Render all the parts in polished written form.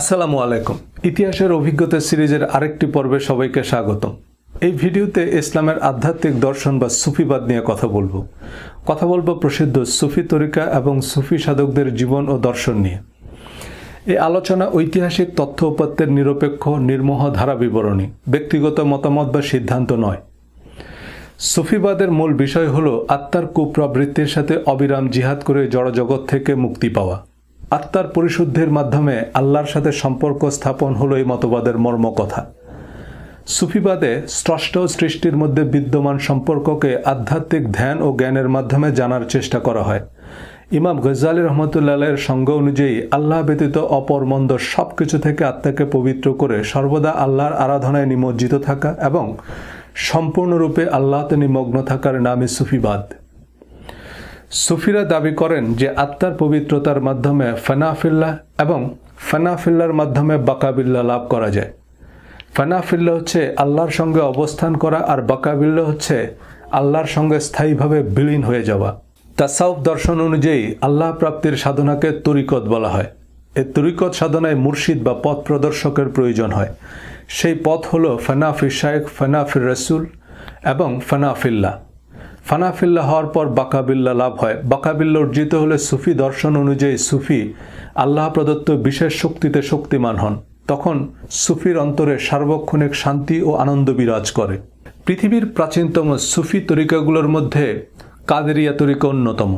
আসসালামু আলাইকুম। ইতিহাসের অভিজ্ঞতা সিরিজের আরেকটি পর্বে সবাইকে স্বাগতম। এই ভিডিওতে ইসলামের আধ্যাত্মিক দর্শন বা সুফিবাদ নিয়ে কথা বলবো প্রসিদ্ধ সুফি তরিকা এবং সুফি সাধকদের জীবন ও দর্শন নিয়ে। এই আলোচনা ঐতিহাসিক তথ্য উপাত্তের নিরপেক্ষ নির্মোহ ধারা বিবরণী, ব্যক্তিগত মতামত বা সিদ্ধান্ত নয়। সুফিবাদের মূল বিষয় হল আত্মার কুপ্রবৃত্তির সাথে অবিরাম জিহাদ করে জড়জগৎ থেকে মুক্তি পাওয়া। আত্মার পরিশুদ্ধির মাধ্যমে আল্লাহর সাথে সম্পর্ক স্থাপন হলো এই মতবাদের মর্মকথা। সুফিবাদে স্রষ্টা ও সৃষ্টির মধ্যে বিদ্যমান সম্পর্ককে আধ্যাত্মিক ধ্যান ও জ্ঞানের মাধ্যমে জানার চেষ্টা করা হয়। ইমাম গজ্জালী রহমতুল্লাহের সংজ্ঞা অনুযায়ী আল্লাহ ব্যতীত অপর মন্দ সব কিছু থেকে আত্মাকে পবিত্র করে সর্বদা আল্লাহর আরাধনায় নিমজ্জিত থাকা এবং সম্পূর্ণরূপে আল্লাহতে নিমগ্ন থাকার নামই সুফিবাদ। সুফিরা দাবি করেন যে আত্মার পবিত্রতার মাধ্যমে ফানাফিল্লাহ এবং ফানাফিল্লার মাধ্যমে বাকাবিল্লাহ লাভ করা যায়। ফানাফিল্লাহ হচ্ছে আল্লাহর সঙ্গে অবস্থান করা আর বাকাবিল্লাহ হচ্ছে আল্লাহর সঙ্গে স্থায়ীভাবে বিলীন হয়ে যাওয়া। তাসাউফ দর্শন অনুযায়ী আল্লাহ প্রাপ্তির সাধনাকে তরিকত বলা হয়। এই তরিকত সাধনায় মুর্শিদ বা পথ প্রদর্শকের প্রয়োজন হয়। সেই পথ হল ফানাফি শায়েখ, ফানাফির রসুল এবং ফানাফিল্লাহ। ফানাফিল্লাহ হওয়ার পর বাকাবিল্লাহ লাভ হয়। বাকাবিল্লাহ অর্জিত হলে সুফি দর্শন অনুযায়ী সুফি আল্লাহ প্রদত্ত বিশেষ শক্তিতে শক্তিমান হন। তখন সুফির অন্তরে সার্বক্ষণিক শান্তি ও আনন্দ বিরাজ করে। পৃথিবীর প্রাচীনতম সুফি তরিকাগুলোর মধ্যে কাদেরিয়া তরিকা অন্যতম।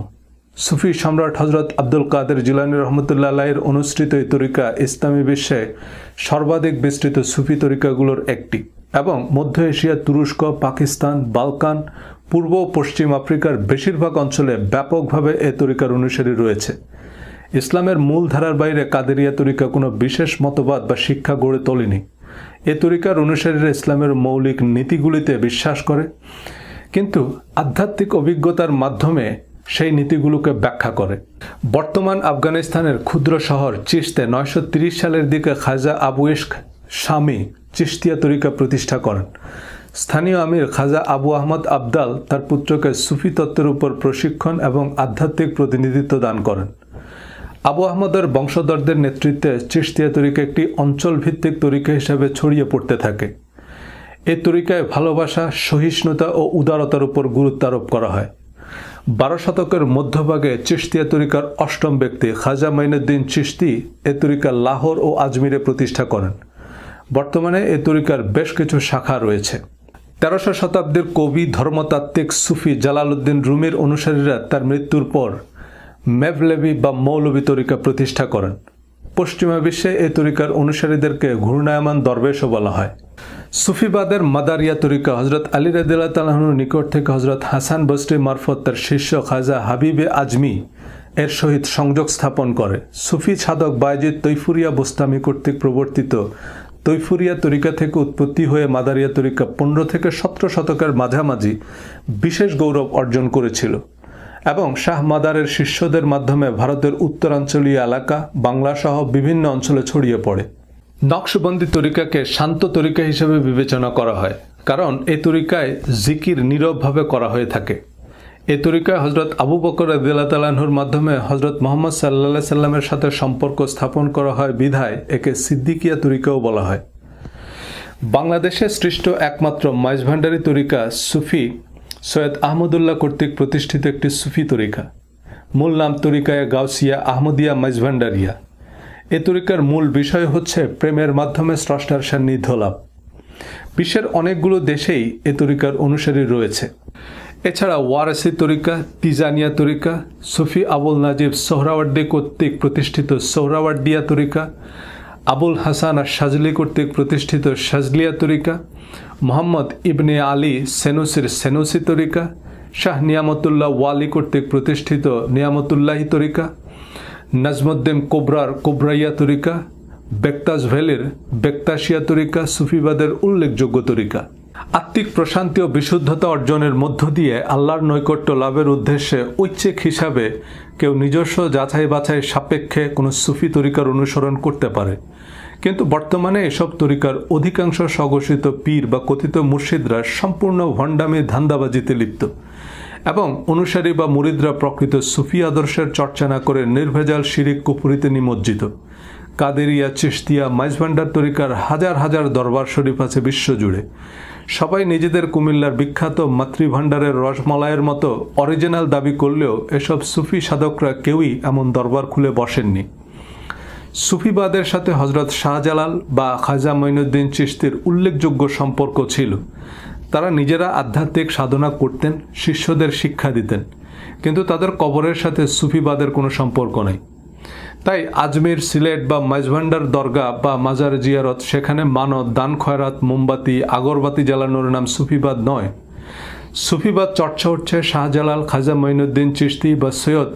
সুফি সম্রাট হজরত আব্দুল কাদের জিলানী রহমতুল্লাহ আলাইহির অনুসৃত এই তরিকা ইসলামী বিশ্বে সর্বাধিক বিস্তৃত সুফি তরিকাগুলোর একটি এবং মধ্য এশিয়া, তুরস্ক, পাকিস্তান, বালকান, পূর্ব ও পশ্চিম আফ্রিকার বেশিরভাগ অঞ্চলে ব্যাপকভাবে এ তরিকার অনুসারী রয়েছে। ইসলামের মূল ধারার বাইরে কাদেরিয়া তরিকা কোনো বিশেষ মতবাদ বা শিক্ষা গড়ে তোলেনি। এ তরিকার অনুসারীরা ইসলামের মৌলিক নীতিগুলিতে বিশ্বাস করে, কিন্তু আধ্যাত্মিক অভিজ্ঞতার মাধ্যমে সেই নীতিগুলোকে ব্যাখ্যা করে। বর্তমান আফগানিস্তানের ক্ষুদ্র শহর চিশতে 930 সালের দিকে খাজা আবু ইশক শামী চিশতিয়া তরিকা প্রতিষ্ঠা করেন। স্থানীয় আমির খাজা আবু আহমদ আবদাল তার পুত্রকে সুফি তত্ত্বের উপর প্রশিক্ষণ এবং আধ্যাত্মিক প্রতিনিধিত্ব দান করেন। আবু আহমদের বংশধরদের নেতৃত্বে চিশতিয়া তরিকা একটি অঞ্চলভিত্তিক তরিকা হিসেবে ছড়িয়ে পড়তে থাকে। এই তরিকায় ভালোবাসা, সহিষ্ণুতা ও উদারতার উপর গুরুত্ব আরোপ করা হয়। 12 শতকের মধ্যভাগে চিশতিয়া তরিকার অষ্টম ব্যক্তি খাজা মাইনুদ্দিন চিশতি এ তরিকা লাহোর ও আজমিরে প্রতিষ্ঠা করেন। বর্তমানে এ তরিকার বেশ কিছু শাখা রয়েছে। 13শো শতাব্দীর কবি ধর্মতাত্ত্বিক সুফি জালালউদ্দিন রুমির অনুসারীরা তার মৃত্যুর পর মেভলেভি বা মৌলভী তরিকা প্রতিষ্ঠা করেন। পশ্চিমা বিশ্বে এ তরিকার অনুসারীদেরকে ঘূর্ণায়মান দরবেশও বলা হয়। সুফিবাদের মাদারিয়া তরিকা হজরত আলী রাদিয়াল্লাহু তাআলার নিকট থেকে হজরত হাসান বসরি মারফত তার শিষ্য খাজা হাবিবে আজমি এর সহিত সংযোগ স্থাপন করে। সুফি সাধক বায়েজিদ তৈফুরিয়া বোস্তামি কর্তৃক প্রবর্তিত তৈফুরিয়া তরিকা থেকে উৎপত্তি হয়ে মাদারিয়া তরিকা 15 থেকে 17 শতকের মাঝামাঝি বিশেষ গৌরব অর্জন করেছিল এবং শাহ মাদারের শিষ্যদের মাধ্যমে ভারতের উত্তরাঞ্চলীয় এলাকা, বাংলা সহ বিভিন্ন অঞ্চলে ছড়িয়ে পড়ে। নকশবন্দি তরিকাকে শান্ত তরিকা হিসেবে বিবেচনা করা হয়, কারণ এই তরিকায় জিকির নীরবভাবে করা হয়ে থাকে। এই তরিকায় হজরত আবু বকর রাদিয়াল্লাহু তাআলা আনহুর মাধ্যমে হজরত মুহাম্মদ সাল্লাল্লাহু আলাইহি সাল্লামের সাথে সম্পর্ক স্থাপন করা হয় বিধায় একে সিদ্দিকিয়া তরিকাও বলা হয়। বাংলাদেশে সৃষ্ট একমাত্র মাইজভান্ডারি তরিকা সুফি সৈয়দ আহমদুল্লাহ কর্তৃক প্রতিষ্ঠিত একটি সুফি তরিকা। মূল নাম তরিকায়ে গাউসিয়া আহমদিয়া মাইজভান্ডারিয়া। এ তরিকার মূল বিষয় হচ্ছে প্রেমের মাধ্যমে স্রষ্টার সান্নিধ্য লাভ। বিশ্বের অনেকগুলো দেশেই এ তরিকার অনুসারী রয়েছে। এছাড়া ওয়ারাসি তরিকা, তিজানিয়া তরিকা, সুফি আবুল নাজিব সোহরাওয়ার্দী কর্তৃক প্রতিষ্ঠিত সোহরাওয়ার্দিয়া তরিকা, আবুল হাসান আর শাজলি কর্তৃক প্রতিষ্ঠিত শাজলিয়া তরিকা, মোহাম্মদ ইবনে আলী সেনুসির সেনুসি তরিকা, শাহ নিয়ামতুল্লাহ ওয়ালি কর্তৃক প্রতিষ্ঠিত নিয়ামতুল্লাহি তরিকা, নাজমুদ্দিন কোবরার কোবরাইয়া তরিকা, বেক্তাস ভ্যালির বেক্তাশিয়া তরিকা সুফিবাদের উল্লেখযোগ্য তরিকা। আত্মিক প্রশান্তি ও বিশুদ্ধতা অর্জনের মধ্য দিয়ে আল্লাহর নৈকট্য লাভের উদ্দেশ্যে ঐচ্ছিক হিসাবে কেউ নিজস্ব যাচাই বাছাই সাপেক্ষে কোনো সুফি তরিকার অনুসরণ করতে পারে, কিন্তু বর্তমানে এসব তরিকার অধিকাংশ স্বঘোষিত পীর বা কথিত মুর্শিদরা সম্পূর্ণ ভণ্ডামি ধান্দাবাজিতে লিপ্ত এবং অনুসারী বা মুরিদরা প্রকৃত সুফি আদর্শের চর্চা না করে নির্ভেজাল শিরিক কুফরিতে নিমজ্জিত। কাদেরিয়া, চিশতিয়া, মাইজভান্ডার তরিকার হাজার হাজার দরবার শরীফ আছে বিশ্বজুড়ে। সবাই নিজেদের কুমিল্লার বিখ্যাত মাতৃভাণ্ডারের রসমলাইয়ের মতো অরিজিনাল দাবি করলেও এসব সুফি সাধকরা কেউই এমন দরবার খুলে বসেননি। সুফিবাদের সাথে হজরত শাহজালাল বা খাজা মঈনুদ্দিন চিশতির উল্লেখযোগ্য সম্পর্ক ছিল। তারা নিজেরা আধ্যাত্মিক সাধনা করতেন, শিষ্যদের শিক্ষা দিতেন, কিন্তু তাদের কবরের সাথে সুফিবাদের কোনো সম্পর্ক নেই। তাই আজমির, সিলেট বা মাইজভান্ডার দরগা বা মাজার জিয়ারত, সেখানে মানত, দান খয়রাত, মোমবাতি, আগরবাতি জ্বালানোর নাম সুফিবাদ নয়। সুফিবাদ চর্চা হচ্ছে শাহজালাল, খাজা মঈনুদ্দিন চিশতি বা সৈয়দ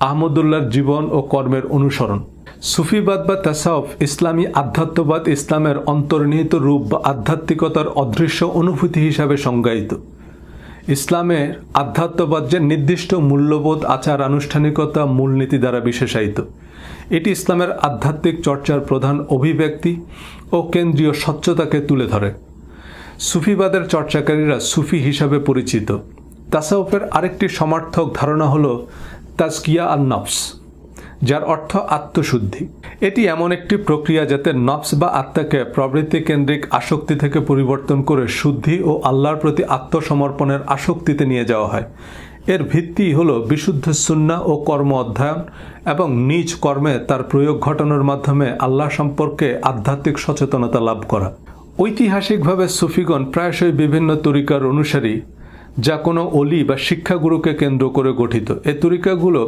আহমদুল্লাহর জীবন ও কর্মের অনুসরণ। সুফিবাদ বা তাসাউফ ইসলামী আধ্যাত্মবাদ, ইসলামের অন্তর্নিহিত রূপ বা আধ্যাত্মিকতার অদৃশ্য অনুভূতি হিসাবে সংজ্ঞায়িত। ইসলামের আধ্যাত্মবাদ যে নির্দিষ্ট মূল্যবোধ, আচার, আনুষ্ঠানিকতা, মূলনীতি দ্বারা বিশেষায়িত। এটি ইসলামের আধ্যাত্মিক চর্চার প্রধান অভিব্যক্তি ও কেন্দ্রীয় স্বচ্ছতাকে তুলে ধরে। সুফিবাদের চর্চাকারীরা সুফি হিসাবে পরিচিত। তাসাউফের আরেকটি সমার্থক ধারণা হল তাজকিয়া আন নফস, যার অর্থ আত্মশুদ্ধি। এটি এমন একটি প্রক্রিয়া যাতে নফস বা আত্মাকে প্রবৃত্তি কেন্দ্রিক আসক্তি থেকে পরিবর্তন করে শুদ্ধি ও আল্লাহর প্রতি আত্মসমর্পণের আসক্তিতে নিয়ে যাওয়া হয়। এর ভিত্তি হল বিশুদ্ধ সুন্নাহ ও কর্ম অধ্যয়ন এবং নিজ কর্মে তার প্রয়োগ ঘটানোর মাধ্যমে আল্লাহ সম্পর্কে আধ্যাত্মিক সচেতনতা লাভ করা। ঐতিহাসিকভাবে সুফিগণ প্রায়শই বিভিন্ন তরিকার অনুসারী, যা কোনো অলি বা শিক্ষাগুরুকে কেন্দ্র করে গঠিত। এই তরিকাগুলো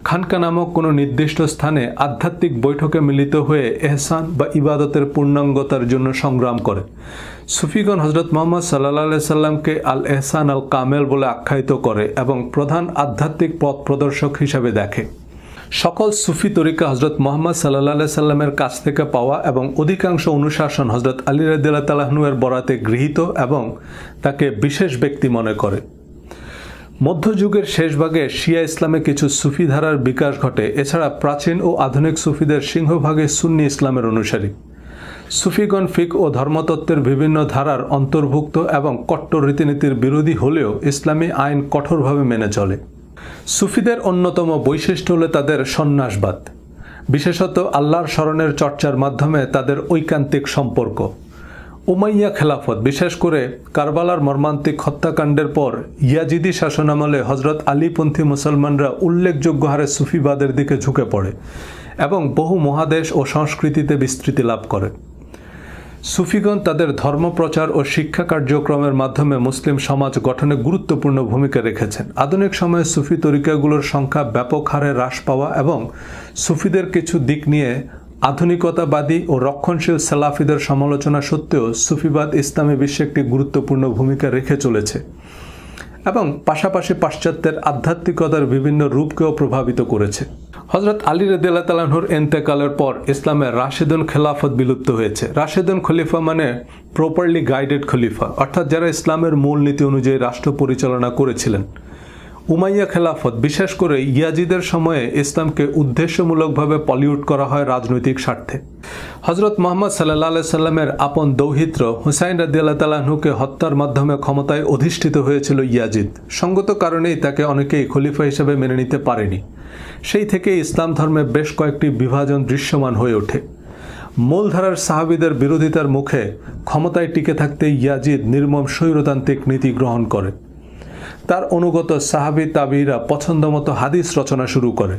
খানকা নামক কোনো নির্দিষ্ট স্থানে আধ্যাত্মিক বৈঠকে মিলিত হয়ে এহসান বা ইবাদতের পূর্ণাঙ্গতার জন্য সংগ্রাম করে। সুফিগণ হজরত মুহাম্মদ সাল্লাল্লাহু সাল্লামকে আল এহসান আল কামেল বলে আখ্যায়িত করে এবং প্রধান আধ্যাত্মিক পথ প্রদর্শক হিসাবে দেখে। সকল সুফি তরিকা হজরত মুহাম্মদ সাল্লাল্লাহু সাল্লামের কাছ থেকে পাওয়া এবং অধিকাংশ অনুশাসন হজরত আলী রাদিয়াল্লাহু তাআলা আনহু এর বরাতে গৃহীত এবং তাকে বিশেষ ব্যক্তি মনে করে। মধ্যযুগের শেষ ভাগে শিয়া ইসলামে কিছু সুফি ধারার বিকাশ ঘটে। এছাড়া প্রাচীন ও আধুনিক সুফিদের সিংহভাগে সুন্নি ইসলামের অনুসারী। সুফিগণ ফিক ও ধর্মতত্ত্বের বিভিন্ন ধারার অন্তর্ভুক্ত এবং কট্টর রীতিনীতির বিরোধী হলেও ইসলামী আইন কঠোরভাবে মেনে চলে। সুফিদের অন্যতম বৈশিষ্ট্য হল তাদের সন্ন্যাসবাদ, বিশেষত আল্লাহর স্মরণের চর্চার মাধ্যমে তাদের ঐকান্তিক সম্পর্ক। উমাইয়া খেলাফত, বিশেষ করে কারবালার মর্মান্তিক হত্যাকাণ্ডের পর ইয়াজিদি শাসনামলে হজরত আলীপন্থী মুসলমানরা উল্লেখযোগ্য হারে সুফিবাদের দিকে ঝুঁকে পড়ে এবং বহু মহাদেশ ও সংস্কৃতিতে বিস্তৃতি লাভ করে। সুফিগণ তাদের ধর্মপ্রচার ও শিক্ষা কার্যক্রমের মাধ্যমে মুসলিম সমাজ গঠনে গুরুত্বপূর্ণ ভূমিকা রেখেছেন। আধুনিক সময়ে সুফি তরিকাগুলোর সংখ্যা ব্যাপক হারে হ্রাস পাওয়া এবং সুফিদের কিছু দিক নিয়ে আধুনিকতাবাদী ও রক্ষণশীল সালাফিদের সমালোচনা সত্ত্বেও সুফিবাদ ইসলামী বিশ্বে একটি গুরুত্বপূর্ণ ভূমিকা রেখে চলেছে এবং পাশাপাশি পাশ্চাত্যের আধ্যাত্মিকতার বিভিন্ন রূপকেও প্রভাবিত করেছে। হজরত আলী রাদিয়াল্লাহু তাআলা আনহুর ইন্তেকালের পর ইসলামের রাশেদুন খেলাফত বিলুপ্ত হয়েছে। রাশেদুন খলিফা মানে প্রপারলি গাইডেড খলিফা, অর্থাৎ যারা ইসলামের মূলনীতি অনুযায়ী রাষ্ট্র পরিচালনা করেছিলেন। উমাইয়া খেলাফত, বিশেষ করে ইয়াজিদের সময়ে ইসলামকে উদ্দেশ্যমূলকভাবে পলিউট করা হয় রাজনৈতিক স্বার্থে। হজরত মুহাম্মদ সাল্লাল্লাহু আলাইহি সাল্লামের আপন দৌহিত্র হুসাইন রাদিয়াল্লাহু তাআলা আনহুকে হত্যার মাধ্যমে ক্ষমতায় অধিষ্ঠিত হয়েছিল ইয়াজিদ। সঙ্গত কারণেই তাকে অনেকেই খলিফা হিসেবে মেনে নিতে পারেনি। সেই থেকে ইসলাম ধর্মে বেশ কয়েকটি বিভাজন দৃশ্যমান হয়ে ওঠে। মূলধারার সাহাবীদের বিরোধিতার মুখে ক্ষমতায় টিকে থাকতে ইয়াজিদ নির্মম স্বৈরতান্ত্রিক নীতি গ্রহণ করে। তার অনুগত সাহাবী তাবিঈরা পছন্দমতো হাদিস রচনা শুরু করে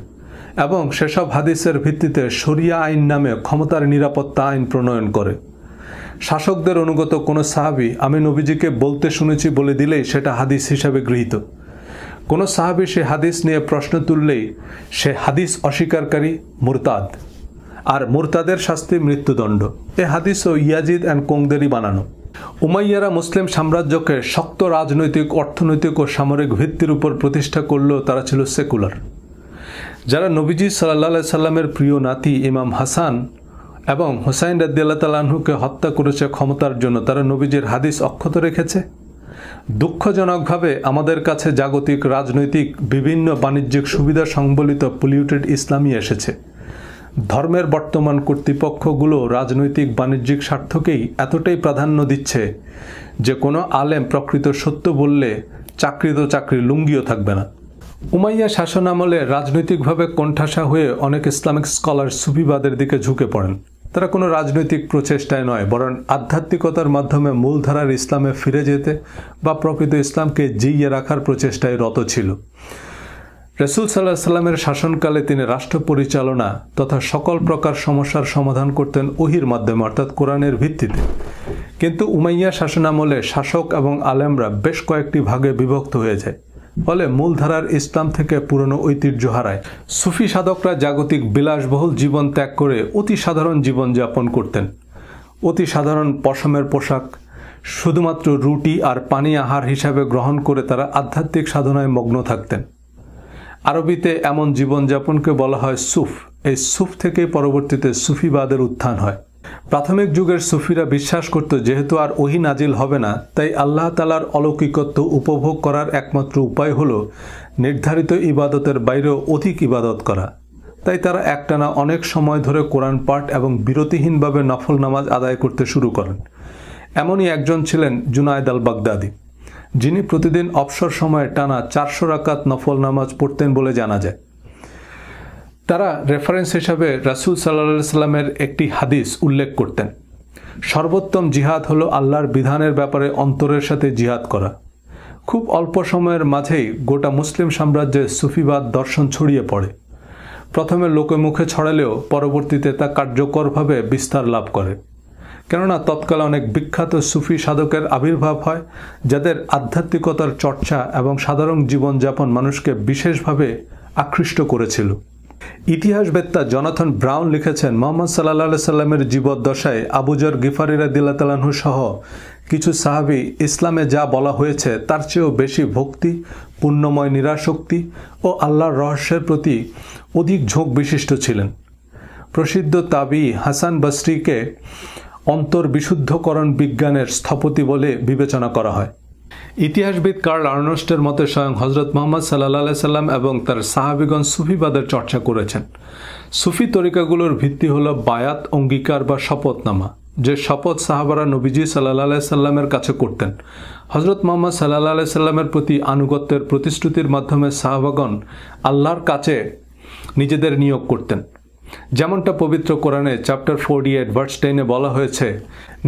এবং সেসব হাদিসের ভিত্তিতে শরিয়া আইন নামে ক্ষমতার নিরাপত্তা আইন প্রণয়ন করে। শাসকদের অনুগত কোনো সাহাবী আমি নবীজিকে বলতে শুনেছি বলে দিলেই সেটা হাদিস হিসাবে গৃহীত। কোনো সাহাবী সে হাদিস নিয়ে প্রশ্ন তুললেই সে হাদিস অস্বীকারী মুরতাদ, আর মুরতাদের শাস্তি মৃত্যুদণ্ড। এ হাদিসও ইয়াজিদ অ্যান্ড কোংদেরই বানানো। উমাইয়ারা মুসলিম সাম্রাজ্যকে শক্ত রাজনৈতিক, অর্থনৈতিক ও সামরিক ভিত্তির উপর প্রতিষ্ঠা করলেও তারা ছিল সেকুলার। যারা নবীজি সাল্লাল্লাহু আলাইহি সাল্লামের প্রিয় নাতি ইমাম হাসান এবং হুসাইন রাদিয়াল্লাহু তাআলা আনহুকে হত্যা করেছে ক্ষমতার জন্য, তারা নবীজির হাদিস অক্ষত রেখেছে। দুঃখজনকভাবে আমাদের কাছে জাগতিক, রাজনৈতিক, বিভিন্ন বাণিজ্যিক সুবিধা সংবলিত পলিউটেড ইসলামই এসেছে। ধর্মের বর্তমান কর্তৃপক্ষগুলো রাজনৈতিক, বাণিজ্যিক স্বার্থকেই এতটাই প্রাধান্য দিচ্ছে যে কোনো আলেম প্রকৃত সত্য বললে চাকরি তো চাকরি, লুঙ্গিও থাকবে না। উমাইয়া শাসনামলে রাজনৈতিকভাবে কোণঠাসা হয়ে অনেক ইসলামিক স্কলার সুফিবাদের দিকে ঝুঁকে পড়েন। তারা কোনো রাজনৈতিক প্রচেষ্টায় নয়, বরং আধ্যাত্মিকতার মাধ্যমে মূলধারার ইসলামে ফিরে যেতে বা প্রকৃত ইসলামকে জিইয়ে রাখার প্রচেষ্টায় রত ছিল। রাসূল সাল্লাল্লাহু আলাইহি সাল্লামের শাসনকালে তিনি রাষ্ট্র পরিচালনা তথা সকল প্রকার সমস্যার সমাধান করতেন ওহীর মাধ্যমে, অর্থাৎ কোরআনের ভিত্তিতে। কিন্তু উমাইয়া শাসনামলে শাসক এবং আলেমরা বেশ কয়েকটি ভাগে বিভক্ত হয়ে যায়, ফলে মূলধারার ইসলাম থেকে পুরনো ঐতিহ্য হারায়। সুফি সাধকরা জাগতিক বিলাসবহুল জীবন ত্যাগ করে অতি সাধারণ জীবন যাপন করতেন। অতি সাধারণ পশমের পোশাক, শুধুমাত্র রুটি আর পানি আহার হিসাবে গ্রহণ করে তারা আধ্যাত্মিক সাধনায় মগ্ন থাকতেন। আরবিতে এমন জীবনযাপনকে বলা হয় সুফ। এই সুফ থেকেই পরবর্তীতে সুফিবাদের উত্থান হয়। প্রাথমিক যুগের সুফিরা বিশ্বাস করত যেহেতু আর ওহী নাজিল হবে না, তাই আল্লাহ তাআলার অলৌকিকত্ব উপভোগ করার একমাত্র উপায় হল নির্ধারিত ইবাদতের বাইরেও অধিক ইবাদত করা। তাই তারা একটানা অনেক সময় ধরে কোরআন পাঠ এবং বিরতিহীনভাবে নফল নামাজ আদায় করতে শুরু করেন। এমনই একজন ছিলেন জুনায়েদ আল বাগদাদি, যিনি প্রতিদিন অবসর সময়ে টানা 400 রাকাত নফল নামাজ পড়তেন বলে জানা যায়। তারা রেফারেন্স হিসাবে রাসূল সাল্লাল্লাহু আলাইহি সাল্লামের একটি হাদিস উল্লেখ করতেন, সর্বোত্তম জিহাদ হলো আল্লাহর বিধানের ব্যাপারে অন্তরের সাথে জিহাদ করা। খুব অল্প সময়ের মাঝেই গোটা মুসলিম সাম্রাজ্যে সুফিবাদ দর্শন ছড়িয়ে পড়ে। প্রথমে লোকে মুখে ছড়ালেও পরবর্তীতে তা কার্যকরভাবে বিস্তার লাভ করে, কেননা তৎকালে অনেক বিখ্যাত সুফি সাধকের আবির্ভাব হয়, যাদের আধ্যাত্মিকতার চর্চা এবং সাধারণ জীবনযাপন মানুষকে বিশেষভাবে আকৃষ্ট করেছিল। ইতিহাসবেত্তা জনাথন ব্রাউন লিখেছেন, মুহাম্মদ সাল্লাল্লাহু আলাইহি সাল্লামের জীবদ্দশায় আবু যর গিফারী রাদিয়াল্লাহু তাআলা আনহু সহ কিছু সাহাবী ইসলামে যা বলা হয়েছে তার চেয়েও বেশি ভক্তি, পুণ্যময় নিরাসক্তি ও আল্লাহর রহস্যের প্রতি অধিক ঝোঁক বিশিষ্ট ছিলেন। প্রসিদ্ধ তাবি হাসান বসরিকে অন্তর্বিশুদ্ধকরণ বিজ্ঞানের স্থপতি বলে বিবেচনা করা হয়। ইতিহাসবিদ কার্ল আর্নস্টের মতে স্বয়ং হযরত মুহাম্মদ সাল্লাল্লাহু আলাইহি সাল্লাম এবং তার সাহাবীগণ সুফিবাদের চর্চা করেছেন। সুফি তরিকাগুলোর ভিত্তি হলো বায়াত, অঙ্গীকার বা শপথনামা, যে শপথ সাহাবারা নবীজি সাল্লাল্লাহু আলাইহি সাল্লামের কাছে করতেন। হযরত মুহাম্মদ সাল্লাল্লাহু আলাইহি সাল্লামের প্রতি আনুগত্যের প্রতিশ্রুতির মাধ্যমে সাহাবাগণ আল্লাহর কাছে নিজেদের নিয়োগ করতেন। যেমনটা পবিত্র কোরআনে চ্যাপ্টার 48 ভার্স 10 বলা হয়েছে,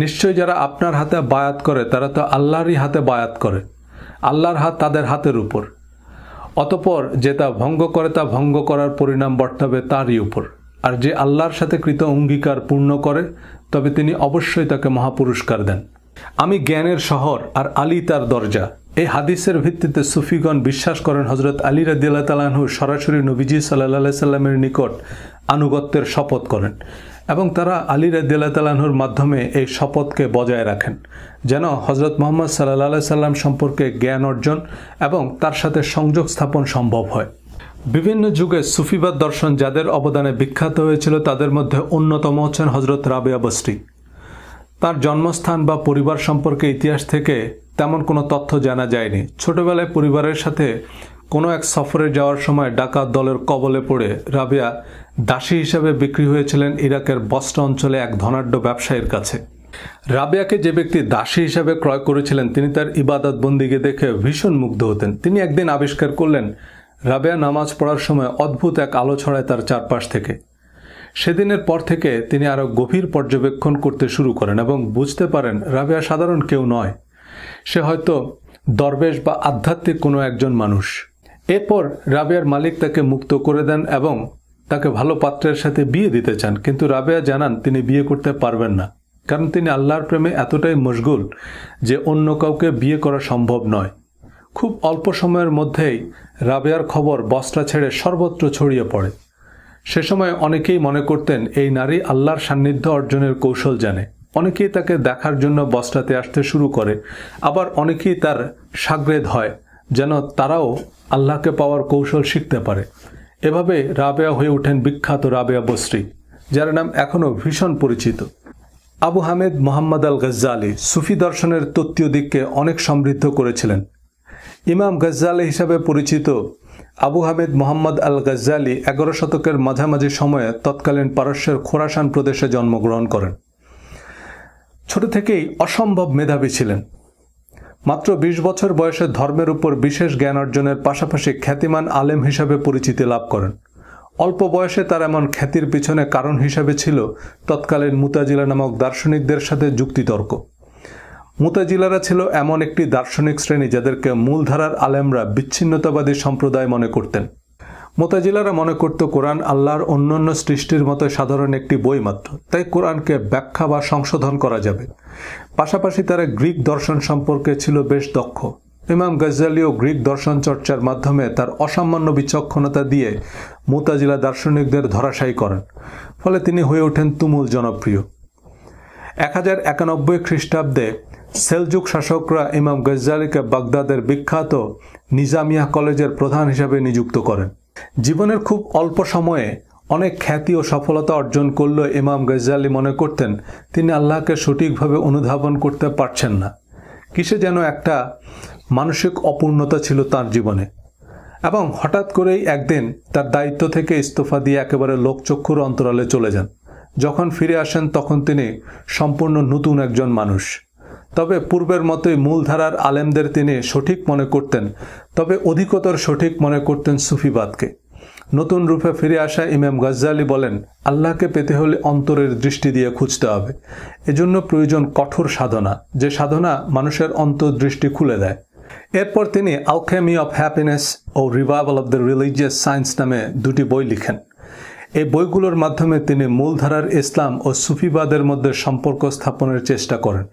নিশ্চয় যারা আপনার হাতে বায়াত করে তারা তো আল্লাহরই হাতে বায়াত করে, আল্লাহর হাত তাদের হাতের উপর। অতঃপর যে তা ভঙ্গ করে তা ভঙ্গ করার পরিণাম বর্তাবে তারই উপর। আর যে আল্লাহর সাথে কৃত অঙ্গীকার পূর্ণ করে তবে তিনি অবশ্যই তাকে মহাপুরস্কার দেন। আমি জ্ঞানের শহর আর আলী তার দরজা। এই হাদিসের ভিত্তিতে সুফিগণ বিশ্বাস করেন হযরত আলী রাদিয়াল্লাহু তাআলা আনহু সরাসরি নবীজি সাল্লাল্লাহু আলাইহি সাল্লামের নিকট আনুগত্যের শপথ করেন এবং তারা আলী রাদিয়াল্লাহু তাআলা আনহুর মাধ্যমে এই শপথকে বজায় রাখেন, যেন হযরত মুহাম্মদ সাল্লাল্লাহু আলাইহি সাল্লাম সম্পর্কে জ্ঞান অর্জন এবং তার সাথে সংযোগ স্থাপন সম্ভব হয়। বিভিন্ন যুগে সুফিবাদ দর্শন যাদের অবদানে বিখ্যাত হয়েছিল তাদের মধ্যে অন্যতম হচ্ছেন হযরত রাবেয়া বসরি। তার জন্মস্থান বা পরিবার সম্পর্কে ইতিহাস থেকে তেমন কোনো তথ্য জানা যায়নি। ছোটবেলায় পরিবারের সাথে কোনো এক সফরে যাওয়ার সময় ডাকাত দলের কবলে পড়ে রাবেয়া দাসী হিসেবে বিক্রি হয়েছিলেন ইরাকের বসরা অঞ্চলে এক ধনাঢ্য ব্যবসায়ীর কাছে। রাবেয়াকে যে ব্যক্তি দাসী হিসেবে ক্রয় করেছিলেন তিনি তার ইবাদত বন্দিকে দেখে ভীষণ মুগ্ধ হতেন। তিনি একদিন আবিষ্কার করলেন রাবেয়া নামাজ পড়ার সময় অদ্ভুত এক আলো ছড়ায় তার চারপাশ থেকে। সেদিনের পর থেকে তিনি আরও গভীর পর্যবেক্ষণ করতে শুরু করেন এবং বুঝতে পারেন রাবেয়া সাধারণ কেউ নয়, সে হয়তো দরবেশ বা আধ্যাত্মিক কোনো একজন মানুষ। এরপর রাবেয়ার মালিক তাকে মুক্ত করে দেন এবং তাকে ভালো পাত্রের সাথে বিয়ে দিতে চান, কিন্তু রাবেয়া জানান তিনি বিয়ে করতে পারবেন না, কারণ তিনি আল্লাহর প্রেমে এতটাই মশগুল যে অন্য কাউকে বিয়ে করা সম্ভব নয়। খুব অল্প সময়ের মধ্যেই রাবেয়ার খবর বসরা ছেড়ে সর্বত্র ছড়িয়ে পড়ে। সে সময় অনেকেই মনে করতেন এই নারী আল্লাহর সান্নিধ্য অর্জনের কৌশল জানে। অনেকেই তাকে দেখার জন্য বসরাতে আসতে শুরু করে, আবার অনেকেই তার শাগরেদ হয় যেন তারাও আল্লাহকে পাওয়ার কৌশল শিখতে পারে। এভাবে রাবেয়া হয়ে ওঠেন বিখ্যাত রাবেয়া বসরি, যার নাম এখনও ভীষণ পরিচিত। আবু হামেদ মোহাম্মদ আল গজ্জালি সুফি দর্শনের তত্ত্বীয় দিককে অনেক সমৃদ্ধ করেছিলেন। ইমাম গজ্জালি হিসাবে পরিচিত আবু হামেদ মোহাম্মদ আল গজ্জালি 11 শতকের মাঝামাঝি সময়ে তৎকালীন পারস্যের খোরাসান প্রদেশে জন্মগ্রহণ করেন। ছোট থেকেই অসম্ভব মেধাবী ছিলেন। মাত্র ২০ বছর বয়সে ধর্মের উপর বিশেষ জ্ঞান অর্জনের পাশাপাশি খ্যাতিমান আলেম হিসাবে পরিচিতি লাভ করেন। অল্প বয়সে তার এমন খ্যাতির পিছনে কারণ হিসাবে ছিল তৎকালীন মুতাজিলা নামক দার্শনিকদের সাথে যুক্তিতর্ক। মুতাজিলারা ছিল এমন একটি দার্শনিক শ্রেণী যাদেরকে মূলধারার আলেমরা বিচ্ছিন্নতাবাদী সম্প্রদায় মনে করতেন। মুতাজিলারা মনে করত কোরআন আল্লাহর অন্যান্য সৃষ্টির মতো সাধারণ একটি বই মাত্র, তাই কোরআনকে ব্যাখ্যা বা সংশোধন করা যাবে। পাশাপাশি তারা গ্রিক দর্শন সম্পর্কে ছিল বেশ দক্ষ। ইমাম গজ্জালিও গ্রিক দর্শন চর্চার মাধ্যমে তার অসামান্য বিচক্ষণতা দিয়ে মুতাজিলা দার্শনিকদের ধরাশায়ী করেন, ফলে তিনি হয়ে ওঠেন তুমুল জনপ্রিয়। 1091 খ্রিস্টাব্দে সেলজুক শাসকরা ইমাম গজ্জালিকে বাগদাদের বিখ্যাত নিজামিয়া কলেজের প্রধান হিসাবে নিযুক্ত করেন। জীবনের খুব অল্প সময়ে অনেক খ্যাতি ও সফলতা অর্জন করলেও ইমাম গজ্জালি মনে করতেন তিনি আল্লাহকে সঠিকভাবে অনুধাবন করতে পারছেন না। কিসে যেন একটা মানসিক অপূর্ণতা ছিল তার জীবনে, এবং হঠাৎ করেই একদিন তার দায়িত্ব থেকে ইস্তফা দিয়ে একেবারে লোকচক্ষুর অন্তরালে চলে যান। যখন ফিরে আসেন তখন তিনি সম্পূর্ণ নতুন একজন মানুষ। তবে পূর্বের মতোই মূলধারার আলেমদের তিনি সঠিক মনে করতেন, তবে অধিকতর সঠিক মনে করতেন সুফিবাদকে। নতুন রূপে ফিরে আসা ইমাম গজ্জালি বলেন, আল্লাহকে পেতে হলে অন্তরের দৃষ্টি দিয়ে খুঁজতে হবে। এজন্য প্রয়োজন কঠোর সাধনা, যে সাধনা মানুষের অন্তর্দৃষ্টি খুলে দেয়। এরপর তিনি আলকেমি অফ হ্যাপিনেস ও revival of the religious science নামে দুটি বই লিখেন। এই বইগুলোর মাধ্যমে তিনি মূলধারার ইসলাম ও সুফিবাদের মধ্যে সম্পর্ক স্থাপনের চেষ্টা করেন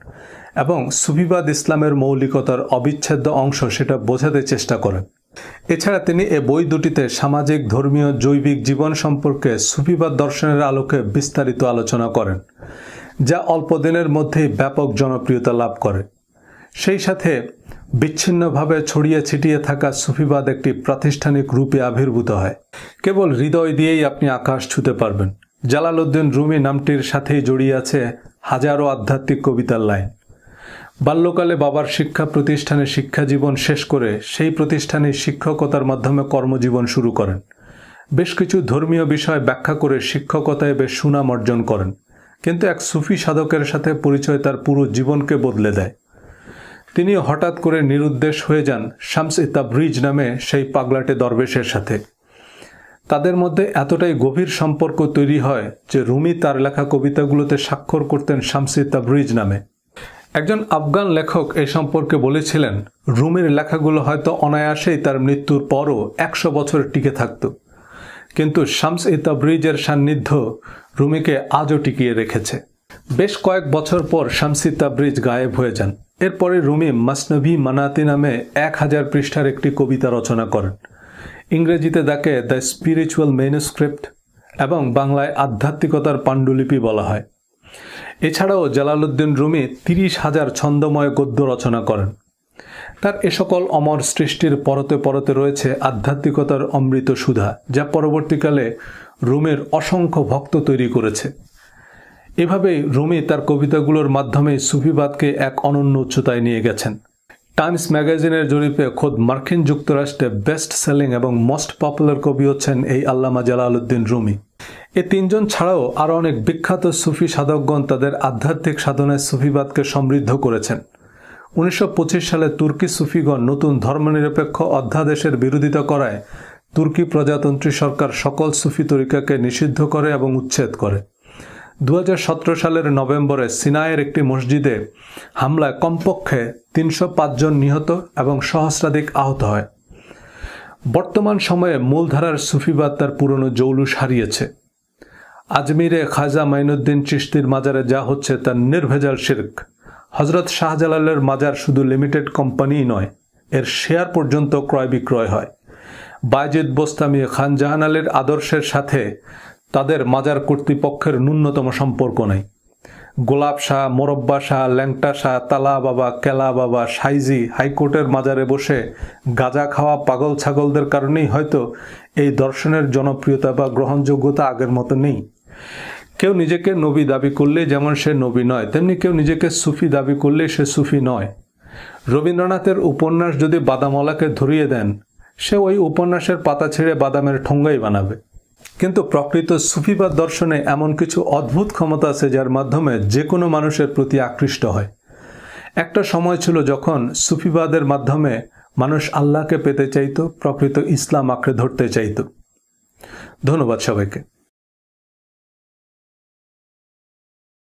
এবং সুফিবাদ ইসলামের মৌলিকতার অবিচ্ছেদ্য অংশ সেটা বোঝাতে চেষ্টা করেন। এছাড়া তিনি এই বই দুটিতে সামাজিক, ধর্মীয়, জৈবিক জীবন সম্পর্কে সুফিবাদ দর্শনের আলোকে বিস্তারিত আলোচনা করেন, যা অল্প দিনের মধ্যেই ব্যাপক জনপ্রিয়তা লাভ করে। সেই সাথে বিচ্ছিন্নভাবে ছড়িয়ে ছিটিয়ে থাকা সুফিবাদ একটি প্রাতিষ্ঠানিক রূপে আবির্ভূত হয়। কেবল হৃদয় দিয়েই আপনি আকাশ ছুঁতে পারবেন। জালালউদ্দিন রুমি নামটির সাথেই জড়িয়ে আছে হাজারো আধ্যাত্মিক কবিতার লাইন। বাল্যকালে বাবার শিক্ষা প্রতিষ্ঠানে শিক্ষা জীবন শেষ করে সেই প্রতিষ্ঠানে শিক্ষকতার মাধ্যমে কর্মজীবন শুরু করেন। বেশ কিছু ধর্মীয় বিষয় ব্যাখ্যা করে শিক্ষকতায় বেশ সুনাম অর্জন করেন, কিন্তু এক সুফি সাধকের সাথে পরিচয় তার পুরো জীবনকে বদলে দেয়। তিনি হঠাৎ করে নিরুদ্দেশ হয়ে যান শামস-ই তাবরিজ নামে সেই পাগলাটে দরবেশের সাথে। তাদের মধ্যে এতটাই গভীর সম্পর্ক তৈরি হয় যে রুমি তার লেখা কবিতাগুলোতে স্বাক্ষর করতেন শামস-ই তাবরিজ নামে। একজন আফগান লেখক এই সম্পর্কে বলেছিলেন, রুমির লেখাগুলো হয়তো অনায়াসেই তার মৃত্যুর পরও 100 বছর টিকে থাকত, কিন্তু শামস-ই তাবরিজের সান্নিধ্য রুমিকে আজও টিকিয়ে রেখেছে। বেশ কয়েক বছর পর শামস-ই তাবরিজ গায়েব হয়ে যান। এরপরে রুমি মাসনভি মানাতি নামে 1000 পৃষ্ঠার একটি কবিতা রচনা করেন। ইংরেজিতে তাকে দ্য স্পিরিচুয়াল ম্যানুস্ক্রিপ্ট এবং বাংলায় আধ্যাত্মিকতার পাণ্ডুলিপি বলা হয়। এছাড়াও জালালউদ্দিন রুমি 30,000 ছন্দময় গদ্য রচনা করেন। তার এ সকল অমর সৃষ্টির পরতে পরতে রয়েছে আধ্যাত্মিকতার অমৃত সুধা, যা পরবর্তীকালে রুমির অসংখ্য ভক্ত তৈরি করেছে। এভাবেই রুমি তার কবিতাগুলোর মাধ্যমে সুফিবাদকে এক অনন্য উচ্চতায় নিয়ে গেছেন। টাইমস ম্যাগাজিনের জরিপে খোদ মার্কিন যুক্তরাষ্ট্রে বেস্ট সেলিং এবং মোস্ট পপুলার কবি হচ্ছেন এই আল্লামা জালালউদ্দিন রুমি। এই তিনজন ছাড়াও আরও অনেক বিখ্যাত সুফি সাধকগণ তাদের আধ্যাত্মিক সাধনায় সুফিবাদকে সমৃদ্ধ করেছেন। 1925 সালে তুর্কি সুফিগণ নতুন ধর্মনিরপেক্ষ অধ্যাদেশের বিরোধিতা করায় তুর্কি প্রজাতন্ত্রী সরকার সকল সুফি তরিকাকে নিষিদ্ধ করে এবং উচ্ছেদ করে। 2017 সালের নভেম্বরে সিনাইয়ের একটি মসজিদে হামলায় কমপক্ষে 305 জন নিহত এবং সহস্রাধিক আহত হয়। বর্তমান সময়ে মূলধারার সুফিবাদ তার পুরনো জৌলুস হারিয়েছে। আজমিরে খাজা মাইনুদ্দিন চিশতির মাজারে যা হচ্ছে তা নির্ভেজাল শিরক। হজরত শাহজালালের মাজার শুধু লিমিটেড কোম্পানিই নয়, এর শেয়ার পর্যন্ত ক্রয় বিক্রয় হয়। বায়েজিদ বোস্তামি খান জাহান আলীর আদর্শের সাথে তাদের মাজার কর্তৃপক্ষের ন্যূনতম সম্পর্ক নেই। গোলাপ শাহ, মোরব্বা শাহ, ল্যাংটা শাহ, তালা বাবা, কেলা বাবা, সাইজি হাইকোর্টের মাজারে বসে গাঁজা খাওয়া পাগল ছাগলদের কারণেই হয়তো এই দর্শনের জনপ্রিয়তা বা গ্রহণযোগ্যতা আগের মতো নেই। কেউ নিজেকে নবী দাবি করলে যেমন সে নবী নয়, তেমনি কেউ নিজেকে সুফি দাবি করলে সে সুফি নয়। রবীন্দ্রনাথের উপন্যাস যদি বাদামওয়ালাকে ধরিয়ে দেন, সে ওই উপন্যাসের পাতা ছেড়ে বাদামের ঠোঙ্গাই বানাবে। কিন্তু প্রকৃত সুফিবাদ দর্শনে এমন কিছু অদ্ভুত ক্ষমতা আছে যার মাধ্যমে যে কোনো মানুষের প্রতি আকৃষ্ট হয়। একটা সময় ছিল যখন সুফিবাদের মাধ্যমে মানুষ আল্লাহকে পেতে চাইতো, প্রকৃত ইসলাম আঁকড়ে ধরতে চাইতো। ধন্যবাদ সবাইকে।